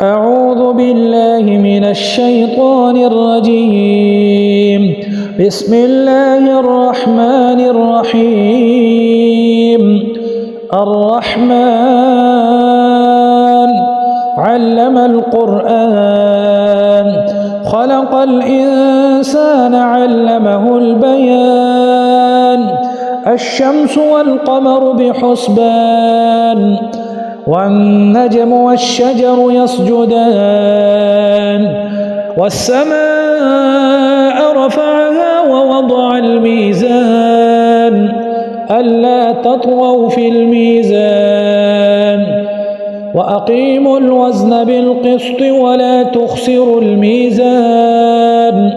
أعوذ بالله من الشيطان الرجيم. بسم الله الرحمن الرحيم. الرحمن علم القرآن خلق الإنسان علمه البيان. الشمس والقمر بحسبان والنجم والشجر يسجدان والسماء رفعها ووضع الميزان ألا تطغوا في الميزان وأقيموا الوزن بالقسط ولا تخسروا الميزان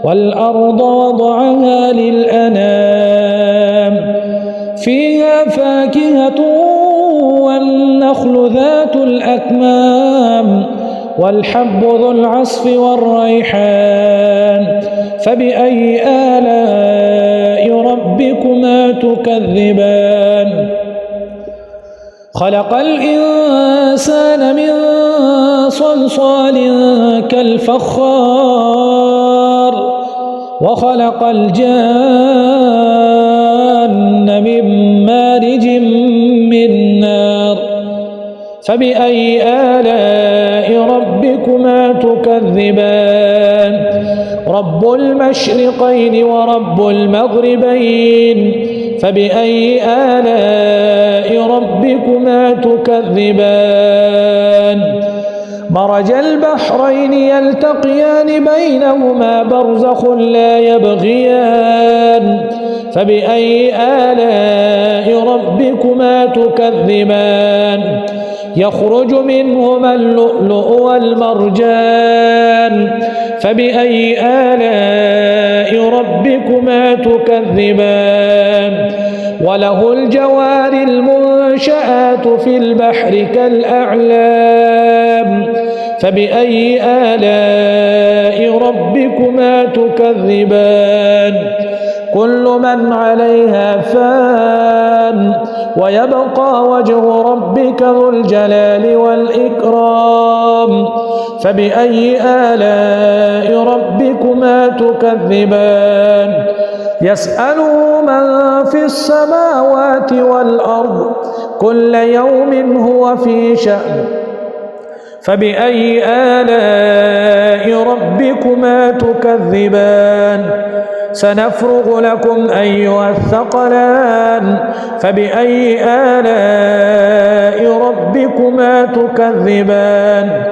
والأرض وضعها للأنام فيها فاكهة والنخل ذات الأكمام والحب ذو العصف والريحان فبأي آلاء ربكما تكذبان. خلق الإنسان من صلصال كالفخار وخلق الجان من مارج من نار فبأي آلاء ربكما تكذبان. رب المشرقين ورب المغربين فبأي آلاء ربكما تكذبان. مرج البحرين يلتقيان بينهما برزخ لا يبغيان فبأي آلاء ربكما تكذبان. يخرج منهما اللؤلؤ والمرجان فبأي آلاء ربكما تكذبان. وله الجوار المنشآت في البحر كالأعلام فبأي آلاء ربكما تكذبان. كل من عليها فان ويبقى وجه ربك ذو الجلال والإكرام فبأي آلاء ربكما تكذبان. يسأله من في السماوات والأرض كل يوم هو في شأن فبأي آلاء ربكما تكذبان. سنفرغ لكم أيها الثقلان فبأي آلاء ربكما تكذبان.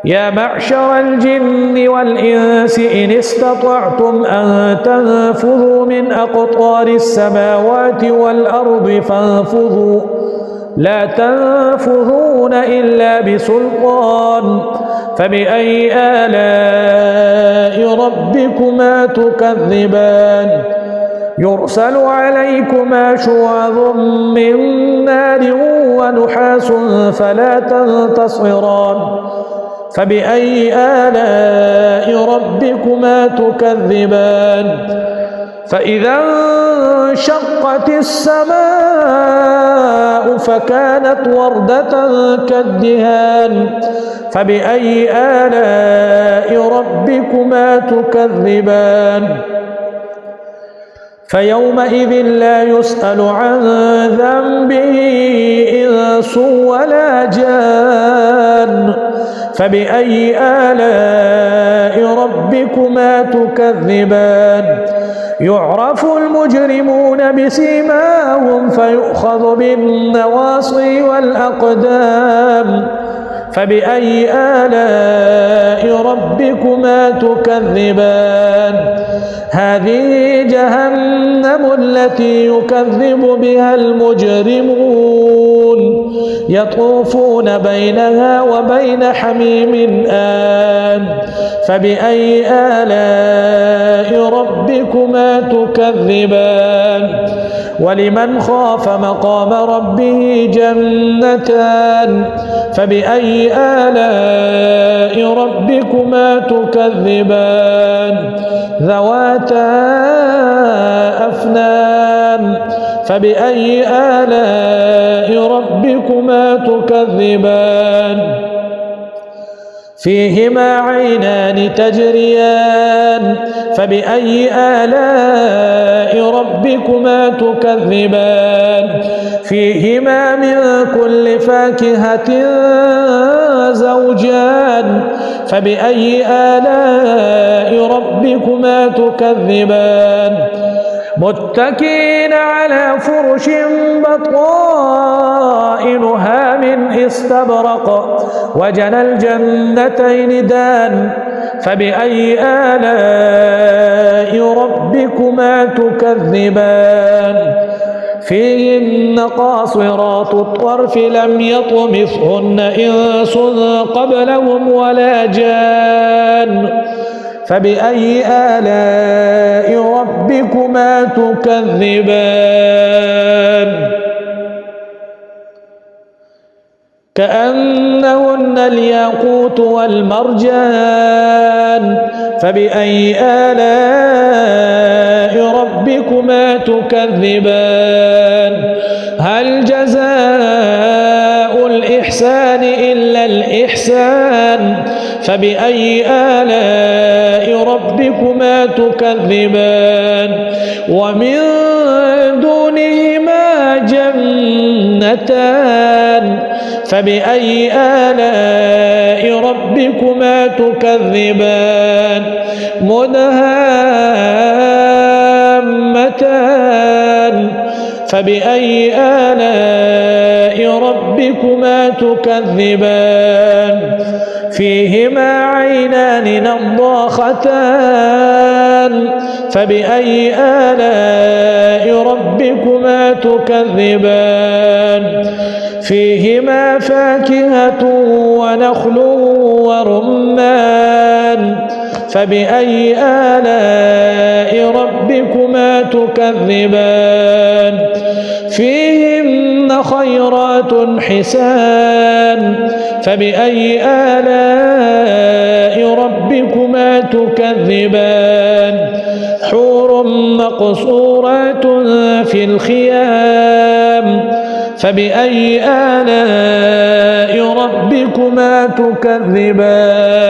يا معشر الجن والإنس إن استطعتم أن تنفذوا من أقطار السماوات والأرض فانفذوا لا تنفذون إلا بسلطان فبأي آلاء ربكما تكذبان. يرسل عليكما شواظ من نار ونحاس فلا تنتصران فبأي آلاء ربكما تكذبان. فإذا انشقت السماء فكانت وردة كالدهان فبأي آلاء ربكما تكذبان. فيومئذ لا يسأل عن ذنبه إنس ولا جان فبأي آلاء ربكما تكذبان. يعرف المجرمون بسيماهم فيؤخذ بالنواصي والأقدام فبأي آلاء ربكما تكذبان. هذه جهنم التي يكذب بها المجرمون يطوفون بينها وبين حميم آن فبأي آلاء ربكما تكذبان. ولمن خاف مقام ربه جنتان فبأي آلاء ربكما تكذبان. ذواتا أفنان فبأي آلاء ربكما تكذبان فيهما عينان تجريان فبأي آلاء ربكما تكذبان فيهما من كل فاكهة زوجان فبأي آلاء ربكما تكذبان متكئين على فرش بطائنها من استبرق وجنى الجنتين دان فبأي آلاء ربكما تكذبان فيهن قاصرات الطرف لم يطمثهن إنس قبلهم ولا جان فبأي آلاء ربكما تكذبان كأنهن الياقوت والمرجان فبأي آلاء ربكما تكذبان هل جزاء الإحسان إلا الإحسان فبأي آلاء ربكما تكذبان ومن دونهما جنتان فبأي آلاء ربكما تكذبان مدهامتان فبأي آلاء ربكما تكذبان فيهما عينان نضاختان فبأي آلاء ربكما تكذبان فيهما فاكهة ونخل ورمان فبأي آلاء ربكما تكذبان فيهن خيرات حسان فبأي آلاء ربكما تكذبان حور مقصورات في الخيام فبأي آلاء ربكما تكذبان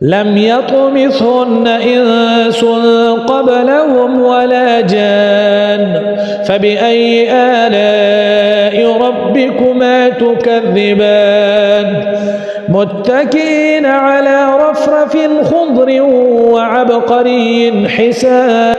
لم يطمثهن إنس قبلهم ولا جان فبأي آلاء ربكما تكذبان متكئين على رفرف خضر وعبقري حسان